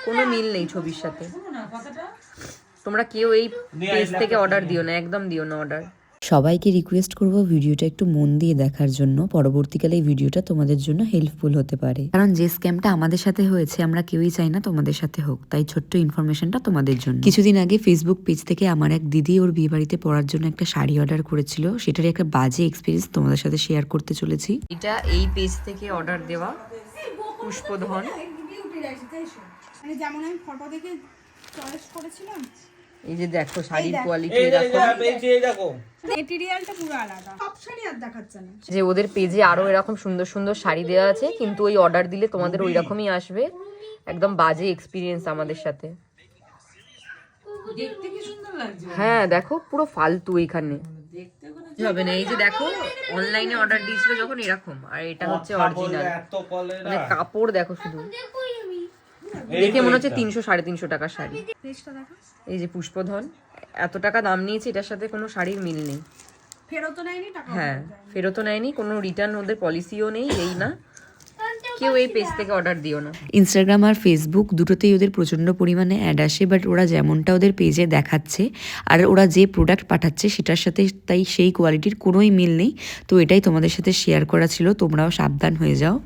কোনো মিল নেই ছবির সাথে। তোমরা কেউ এই পেজ থেকে অর্ডার দিও না, একদম দিও না অর্ডার। সবাইকে রিকোয়েস্ট করব ভিডিওটা একটু মন দিয়ে দেখার জন্য, পরবর্তীকালে এই ভিডিওটা তোমাদের জন্য হেল্পফুল হতে পারে। কারণ যে স্ক্যামটা আমাদের সাথে হয়েছে আমরা কেউই চাই না তোমাদের সাথে হোক, তাই ছোট্ট ইনফরমেশনটা তোমাদের জন্য। কিছুদিন আগে ফেসবুক পেজ থেকে আমার এক দিদি ওর বিয়ে বাড়িতে পরার জন্য একটা শাড়ি অর্ডার করেছিল, সেটারই একটা বাজে এক্সপিরিয়েন্স তোমাদের সাথে শেয়ার করতে চলেছি। এটা এই পেজ থেকে অর্ডার দেওয়া পুষ্পধন। মানে যেমন আমি ফটো দেখে চয়েস করেছিলাম, এই যে দেখো শাড়ির কোয়ালিটি দেখো, মেটেরিয়ালটা পুরো আলাদা, সব শাড়ি আর দেখাচ্ছে না। যে ওদের পেজে আরো এরকম সুন্দর সুন্দর শাড়ি দেওয়া আছে, কিন্তু ওই অর্ডার দিলে তোমাদের ওই রকমই আসবে। একদম বাজে এক্সপিরিয়েন্স আমাদের সাথে। দেখতে কি সুন্দর লাগছে। হ্যাঁ দেখো পুরো ফালতু এখানে হবে না। এই যে দেখো অনলাইনে অর্ডার দিয়েছিল যখন এরকম, আর এটা হচ্ছে অরিজিনাল। মানে কাপড় দেখো শুধু, দেখে মনে হচ্ছে 300-350 টাকার শাড়ি। পেজটা দেখো, এই যে পুষ্পধন এত টাকা দাম নিয়েছে, এটার সাথে কোনো শাড়ির মিল নেই। ফেরতও নেয়নি টাকা। হ্যাঁ ফেরতও নেয়নি, কোনো রিটার্ন ওদের পলিসিও নেই। এই না, কেউ এই পেজ থেকে অর্ডার দিও না। ইনস্টাগ্রাম আর ফেসবুক দুটোতেই ওদের প্রচণ্ড পরিমাণে অ্যাড আসে, বাট ওরা যেমনটা ওদের পেজে দেখাচ্ছে আর ওরা যে প্রোডাক্ট পাঠাচ্ছে সেটার সাথে তাই সেই কোয়ালিটির কোনোই মিল নেই। তো এটাই তোমাদের সাথে শেয়ার করা ছিল, তোমরাও সাবধান হয়ে যাও।